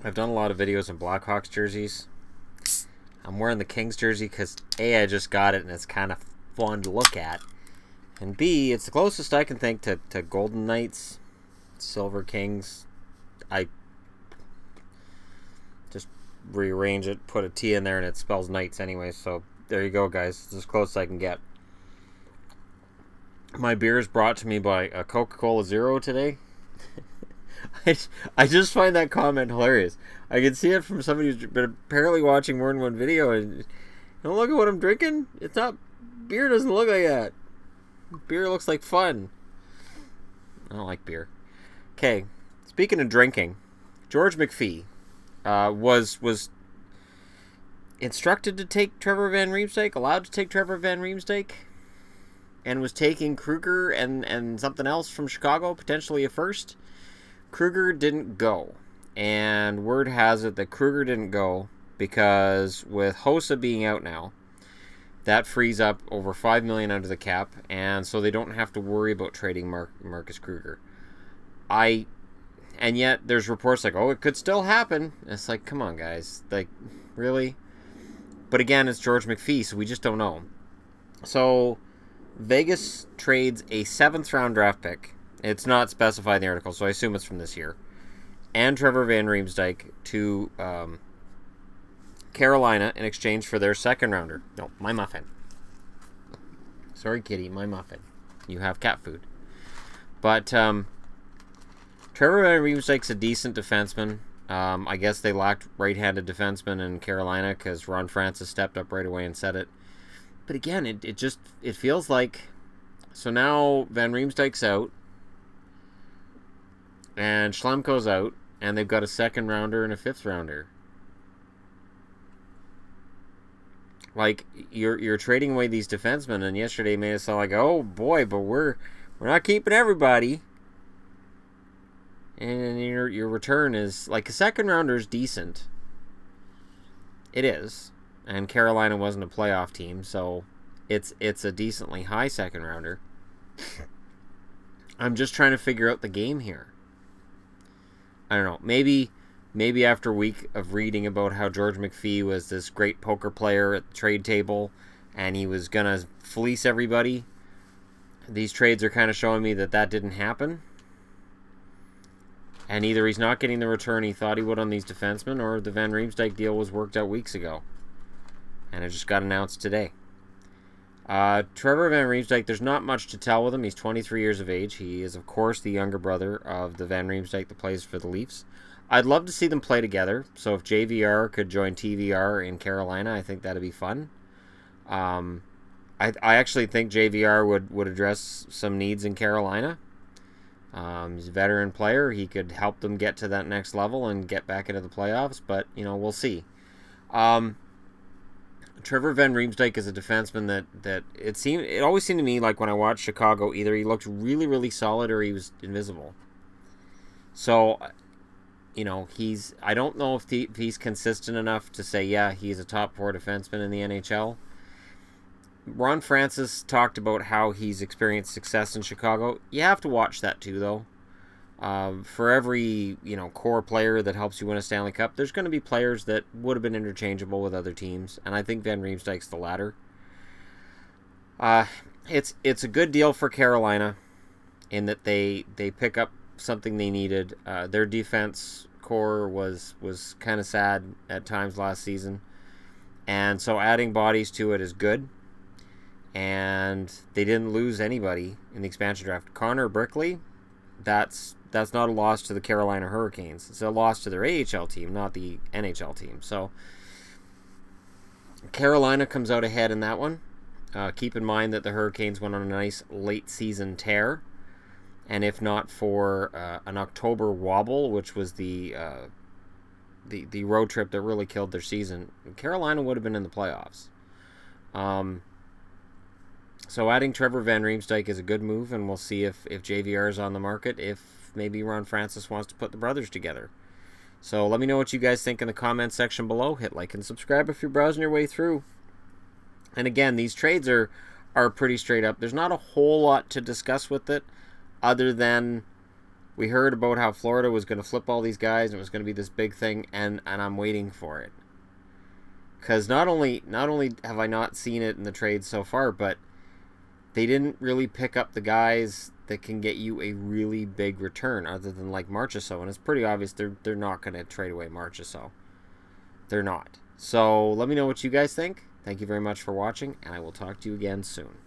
I've done a lot of videos in Blackhawks jerseys. I'm wearing the Kings jersey because A, I just got it and it's kind of fun to look at. And B, it's the closest I can think to Golden Knights, Silver Kings. I just rearrange it, put a T in there, and it spells Knights anyway. So there you go, guys. It's as close as I can get. My beer is brought to me by a Coca-Cola Zero today. I just find that comment hilarious. I can see it from somebody who's been apparently watching more than one video, and don't look at what I'm drinking. It's not beer. Doesn't look like that. Beer looks like fun. I don't like beer. Okay, speaking of drinking, George McPhee was instructed to take Trevor Van Riemsdyk, allowed to take Trevor Van Riemsdyk, and was taking Kruger and something else from Chicago, potentially a first. Kruger didn't go, and word has it that Kruger didn't go because with Hossa being out now, that frees up over $5 million under the cap, and so they don't have to worry about trading Marcus Kruger. And yet there's reports like, oh, it could still happen. And it's like, come on, guys, like, really? But again, it's George McPhee, so we just don't know. So Vegas trades a 7th round draft pick. It's not specified in the article, so I assume it's from this year. And Trevor Van Riemsdyk to Carolina in exchange for their 2nd rounder. No, my muffin. Sorry, kitty, my muffin. You have cat food. But Trevor Van Riemsdyk's a decent defenseman. I guess they lacked right-handed defensemen in Carolina because Ron Francis stepped up right away and said it. But again, it feels like... So now Van Riemsdyk's out. And Schlemko's out, and they've got a 2nd rounder and a 5th rounder. Like, you're trading away these defensemen, and yesterday made it sound like, oh boy, but we're not keeping everybody. And your return is like a 2nd rounder is decent. It is, and Carolina wasn't a playoff team, so it's a decently high 2nd rounder. I'm just trying to figure out the game here. I don't know. Maybe after a week of reading about how George McPhee was this great poker player at the trade table and he was going to fleece everybody, these trades are kind of showing me that didn't happen. And either he's not getting the return he thought he would on these defensemen, or the Van Riemsdyk deal was worked out weeks ago. And it just got announced today. Trevor Van Riemsdyk, there's not much to tell with him. He's 23 years of age. He is, of course, the younger brother of the Van Riemsdyk that plays for the Leafs. I'd love to see them play together. So if JVR could join TVR in Carolina, I think that'd be fun. I actually think JVR would address some needs in Carolina. He's a veteran player. He could help them get to that next level and get back into the playoffs. But, we'll see. Trevor Van Riemsdyk is a defenseman that it always seemed to me like when I watched Chicago, either he looked really, really solid or he was invisible. So, I don't know if he's consistent enough to say, yeah, he's a top 4 defenseman in the NHL. Ron Francis talked about how he's experienced success in Chicago. You have to watch that too, though. For every core player that helps you win a Stanley Cup, there's going to be players that would have been interchangeable with other teams, and I think Van Riemsdyk's the latter. It's a good deal for Carolina in that they pick up something they needed. Their defense core was kind of sad at times last season, and so adding bodies to it is good. And they didn't lose anybody in the expansion draft. Connor Brickley, that's not a loss to the Carolina Hurricanes. It's a loss to their AHL team, not the NHL team. So Carolina comes out ahead in that one. Keep in mind that the Hurricanes went on a nice late season tear, and if not for an October wobble, which was the road trip that really killed their season, Carolina would have been in the playoffs. So adding Trevor Van Riemsdyk is a good move, and we'll see if JVR is on the market, if maybe Ron Francis wants to put the brothers together. So let me know what you guys think in the comments section below. Hit like and subscribe if you're browsing your way through. And again, these trades are pretty straight up. There's not a whole lot to discuss with it other than We heard about how Florida was going to flip all these guys and it was going to be this big thing, and I'm waiting for it. Because not only have I not seen it in the trades so far, but they didn't really pick up the guys that can get you a really big return, other than like Marchessault, and it's pretty obvious they're not going to trade away Marchessault. They're not. So let me know what you guys think. Thank you very much for watching, and I will talk to you again soon.